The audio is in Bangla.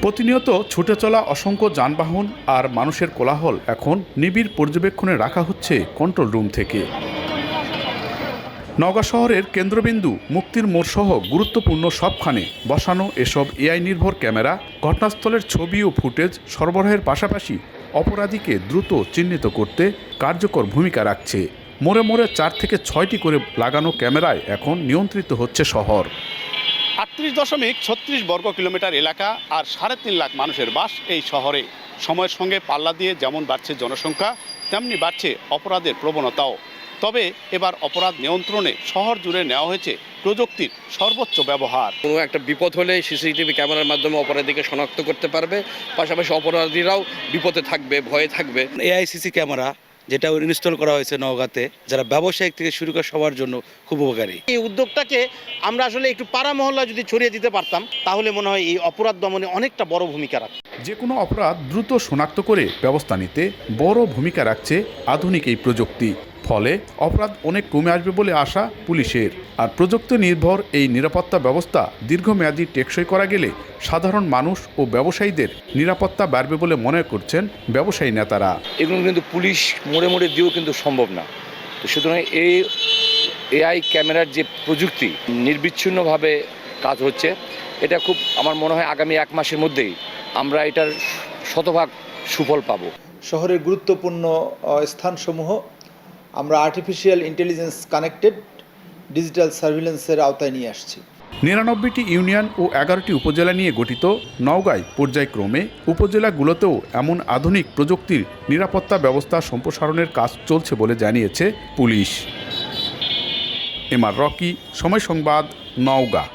প্রতিনিয়ত ছুটে চলা অসংখ্য যানবাহন আর মানুষের কোলাহল এখন নিবিড় পর্যবেক্ষণে রাখা হচ্ছে কন্ট্রোল রুম থেকে। নওগাঁ শহরের কেন্দ্রবিন্দু মুক্তির মোড় সহ গুরুত্বপূর্ণ সবখানে বসানো এসব এআই নির্ভর ক্যামেরা ঘটনাস্থলের ছবি ও ফুটেজ সরবরাহের পাশাপাশি অপরাধীকে দ্রুত চিহ্নিত করতে কার্যকর ভূমিকা রাখছে। মোড়ে মোড়ে 4 থেকে 6টি করে লাগানো ক্যামেরায় এখন নিয়ন্ত্রিত হচ্ছে শহর। 38.36 বর্গ কিলোমিটার এলাকা আর 3.5 লাখ মানুষের বাস এই শহরে। সময়ের সঙ্গে পাল্লা দিয়ে যেমন বাড়ছে জনসংখ্যা, তেমনি বাড়ছে অপরাধের প্রবণতাও। তবে এবার অপরাধ নিয়ন্ত্রণে শহর জুড়ে নেওয়া হয়েছে প্রযুক্তির সর্বোচ্চ ব্যবহার। কোনো একটা বিপদ হলে সিসিটিভি ক্যামেরার মাধ্যমে অপরাধীকে শনাক্ত করতে পারবে, পাশাপাশি অপরাধীরাও বিপদে থাকবে, ভয়ে থাকবে। এআইসিসি ক্যামেরা যেটা ইনস্টল করা হয়েছে নওগাঁতে, যারা ব্যবসায়িক থেকে শুরু করে সবার জন্য খুব উপকারী। এই উদ্যোগটাকে আমরা আসলে একটু পাড়া মহল্লা যদি ছড়িয়ে দিতে পারতাম, তাহলে মনে হয় এই অপরাধ দমনে অনেকটা বড় ভূমিকা রাখে। যে কোনো অপরাধ দ্রুত শনাক্ত করে ব্যবস্থা নিতে বড় ভূমিকা রাখছে আধুনিক এই প্রযুক্তি। ফলে অপরাধ অনেক কমে আসবে বলে আশা পুলিশের। আর প্রযুক্তি নির্ভর এই নিরাপত্তা ব্যবস্থা দীর্ঘমেয়াদী টেকসই করা গেলে সাধারণ মানুষ ও ব্যবসায়ীদের নিরাপত্তা বাড়বে বলে মনে করছেন ব্যবসায়ী নেতারা। এগুলো কিন্তু পুলিশ মোড়ে মোড়ে দিয়েও কিন্তু সম্ভব না। তো সুতরাং এই এআই ক্যামেরার যে প্রযুক্তি নির্বিচ্ছিন্নভাবে কাজ হচ্ছে, এটা খুব আমার মনে হয় আগামী 1 মাসের মধ্যেই আমরা এটার শতভাগ সুফল পাব। শহরের গুরুত্বপূর্ণ স্থানসমূহ আমরা আর্টিফিশিয়াল ইন্টেলিজেন্স কানেক্টেড ডিজিটাল সার্ভিলেন্সের আওতায় নিয়ে আসছি। 99টি ইউনিয়ন ও 11টি উপজেলা নিয়ে গঠিত নওগাঁয় পর্যায়ক্রমে উপজেলাগুলোতেও এমন আধুনিক প্রযুক্তির নিরাপত্তা ব্যবস্থা সম্প্রসারণের কাজ চলছে বলে জানিয়েছে পুলিশ। এমআর রকি, সময় সংবাদ, নওগাঁ।